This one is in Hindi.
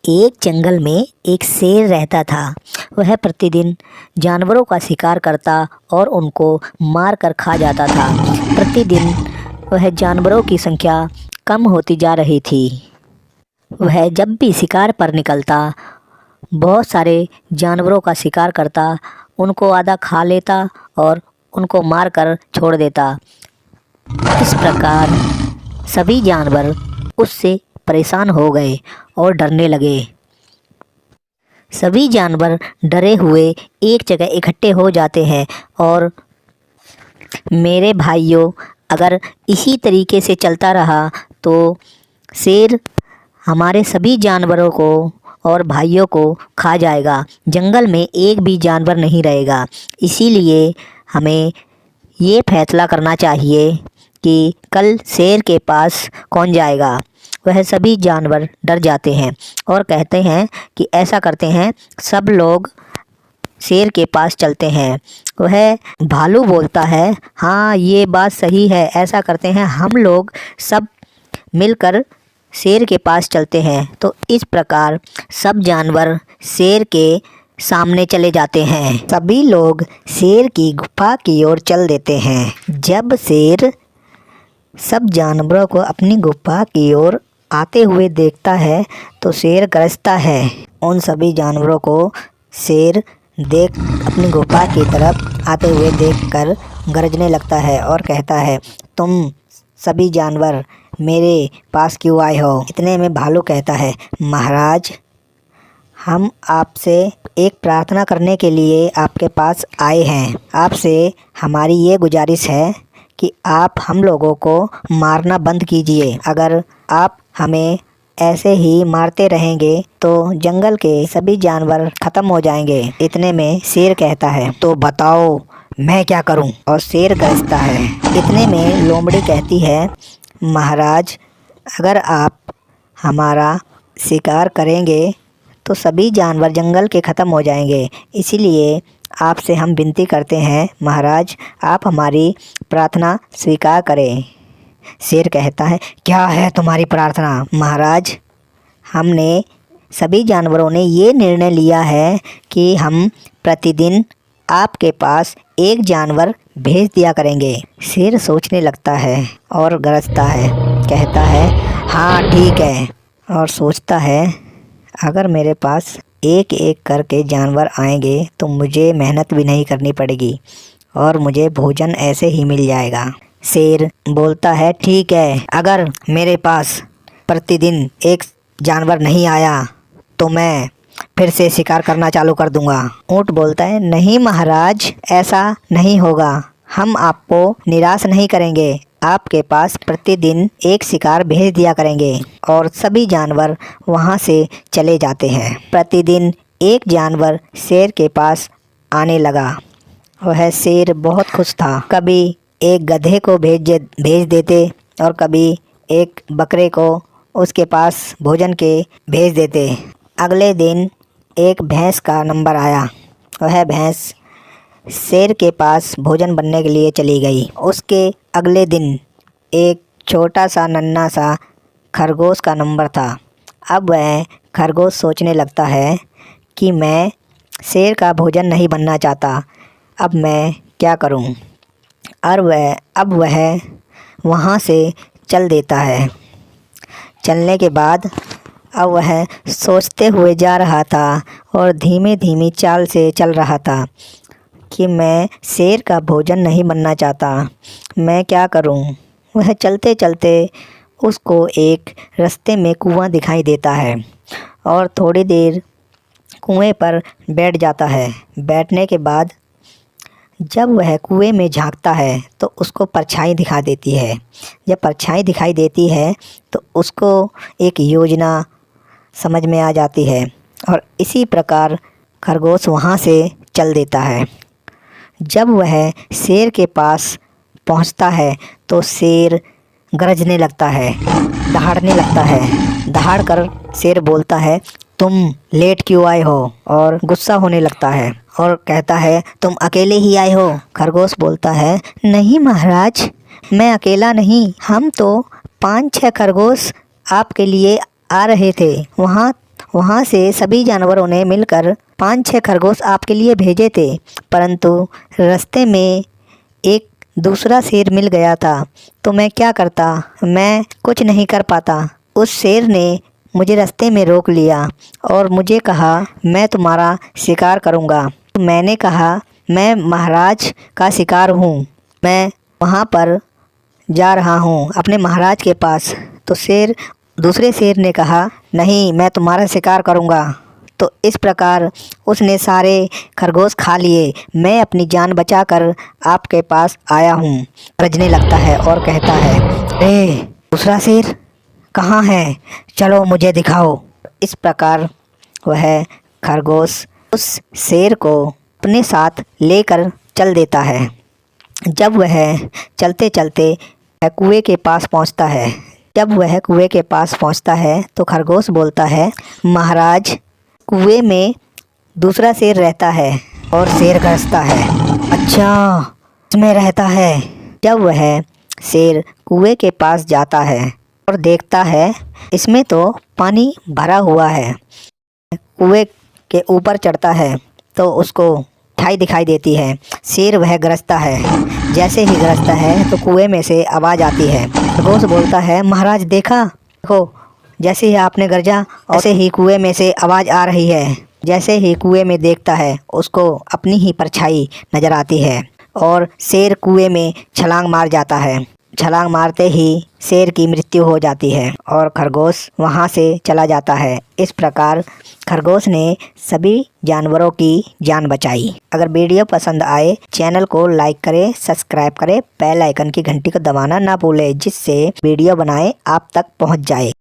एक जंगल में एक शेर रहता था। वह प्रतिदिन जानवरों का शिकार करता और उनको मार कर खा जाता था। प्रतिदिन वह जानवरों की संख्या कम होती जा रही थी। वह जब भी शिकार पर निकलता, बहुत सारे जानवरों का शिकार करता, उनको आधा खा लेता और उनको मार कर छोड़ देता। इस प्रकार सभी जानवर उससे परेशान हो गए और डरने लगे। सभी जानवर डरे हुए एक जगह इकट्ठे हो जाते हैं और मेरे भाइयों, अगर इसी तरीके से चलता रहा तो शेर हमारे सभी जानवरों को और भाइयों को खा जाएगा। जंगल में एक भी जानवर नहीं रहेगा। इसीलिए हमें ये फैसला करना चाहिए कि कल शेर के पास कौन जाएगा। वह सभी जानवर डर जाते हैं और कहते हैं कि ऐसा करते हैं, सब लोग शेर के पास चलते हैं। वह भालू बोलता है, हाँ ये बात सही है, ऐसा करते हैं, हम लोग सब मिलकर शेर के पास चलते हैं। तो इस प्रकार सब जानवर शेर के सामने चले जाते हैं। सभी लोग शेर की गुफा की ओर चल देते हैं। जब शेर सब जानवरों को अपनी गुफा की ओर आते हुए देखता है तो शेर गरजता है। उन सभी जानवरों को शेर देख अपनी गुफा की तरफ आते हुए देखकर गरजने लगता है और कहता है, तुम सभी जानवर मेरे पास क्यों आए हो? इतने में भालू कहता है, महाराज, हम आपसे एक प्रार्थना करने के लिए आपके पास आए हैं। आपसे हमारी ये गुजारिश है कि आप हम लोगों को मारना बंद कीजिए। अगर आप हमें ऐसे ही मारते रहेंगे तो जंगल के सभी जानवर ख़त्म हो जाएंगे। इतने में शेर कहता है, तो बताओ मैं क्या करूं? और शेर गरजता है। इतने में लोमड़ी कहती है, महाराज, अगर आप हमारा शिकार करेंगे तो सभी जानवर जंगल के ख़त्म हो जाएंगे। इसीलिए आपसे हम विनती करते हैं, महाराज, आप हमारी प्रार्थना स्वीकार करें। शेर कहता है, क्या है तुम्हारी प्रार्थना? महाराज, हमने सभी जानवरों ने ये निर्णय लिया है कि हम प्रतिदिन आपके पास एक जानवर भेज दिया करेंगे। शेर सोचने लगता है और गरजता है, कहता है, हाँ ठीक है, और सोचता है, अगर मेरे पास एक एक करके जानवर आएंगे तो मुझे मेहनत भी नहीं करनी पड़ेगी और मुझे भोजन ऐसे ही मिल जाएगा। शेर बोलता है, ठीक है, अगर मेरे पास प्रतिदिन एक जानवर नहीं आया तो मैं फिर से शिकार करना चालू कर दूंगा। ऊँट बोलता है, नहीं महाराज, ऐसा नहीं होगा, हम आपको निराश नहीं करेंगे, आपके पास प्रतिदिन एक शिकार भेज दिया करेंगे। और सभी जानवर वहाँ से चले जाते हैं। प्रतिदिन एक जानवर शेर के पास आने लगा। वह शेर बहुत खुश था। कभी एक गधे को भेज देते और कभी एक बकरे को उसके पास भोजन के भेज देते। अगले दिन एक भैंस का नंबर आया। वह भैंस शेर के पास भोजन बनने के लिए चली गई। उसके अगले दिन एक छोटा सा नन्हा सा खरगोश का नंबर था। अब वह खरगोश सोचने लगता है कि मैं शेर का भोजन नहीं बनना चाहता, अब मैं क्या करूं? और अब वह वहाँ से चल देता है। चलने के बाद अब वह सोचते हुए जा रहा था और धीमे धीमी चाल से चल रहा था कि मैं शेर का भोजन नहीं बनना चाहता, मैं क्या करूं? वह चलते चलते उसको एक रास्ते में कुआं दिखाई देता है और थोड़ी देर कुएं पर बैठ जाता है। बैठने के बाद जब वह कुएं में झांकता है तो उसको परछाई दिखा देती है। जब परछाई दिखाई देती है तो उसको एक योजना समझ में आ जाती है और इसी प्रकार खरगोश वहाँ से चल देता है। जब वह शेर के पास पहुँचता है तो शेर गरजने लगता है, दहाड़ने लगता है। दहाड़ कर शेर बोलता है, तुम लेट क्यों आए हो? और गुस्सा होने लगता है और कहता है, तुम अकेले ही आए हो? खरगोश बोलता है, नहीं महाराज, मैं अकेला नहीं, हम तो 5-6 खरगोश आपके लिए आ रहे थे। वहाँ वहाँ से सभी जानवरों ने मिलकर 5-6 खरगोश आपके लिए भेजे थे, परंतु रास्ते में एक दूसरा शेर मिल गया था, तो मैं क्या करता? मैं कुछ नहीं कर पाता। उस शेर ने मुझे रास्ते में रोक लिया और मुझे कहा मैं तुम्हारा शिकार करूँगा। तो मैंने कहा मैं महाराज का शिकार हूँ, मैं वहाँ पर जा रहा हूँ अपने महाराज के पास। तो दूसरे शेर ने कहा नहीं, मैं तुम्हारा शिकार करूँगा। तो इस प्रकार उसने सारे खरगोश खा लिए। मैं अपनी जान बचाकर आपके पास आया हूँ। रजने लगता है और कहता है अरे दूसरा शेर कहाँ है, चलो मुझे दिखाओ। इस प्रकार वह खरगोश उस शेर को अपने साथ लेकर चल देता है। जब वह चलते चलते कुएं के पास पहुंचता है, जब वह कुएं के पास पहुंचता है तो खरगोश बोलता है महाराज, कुएं में दूसरा शेर रहता है और शेर गरजता है। अच्छा, इसमें रहता है। जब वह शेर कुएं के पास जाता है और देखता है इसमें तो पानी भरा हुआ है, कुएं के ऊपर चढ़ता है तो उसको मिठाई दिखाई देती है। शेर वह गरजता है। जैसे ही गरजता है तो कुएं में से आवाज़ आती है। खरगोश बोलता है महाराज देखा, देखो जैसे ही आपने गरजा वैसे ही कुएं में से आवाज़ आ रही है। जैसे ही कुएं में देखता है उसको अपनी ही परछाई नज़र आती है और शेर कुएं में छलांग मार जाता है। छलांग मारते ही शेर की मृत्यु हो जाती है और खरगोश वहाँ से चला जाता है। इस प्रकार खरगोश ने सभी जानवरों की जान बचाई। अगर वीडियो पसंद आए चैनल को लाइक करें, सब्सक्राइब करें, बेल आइकन की घंटी को दबाना ना भूलें, जिससे वीडियो बनाए आप तक पहुँच जाए।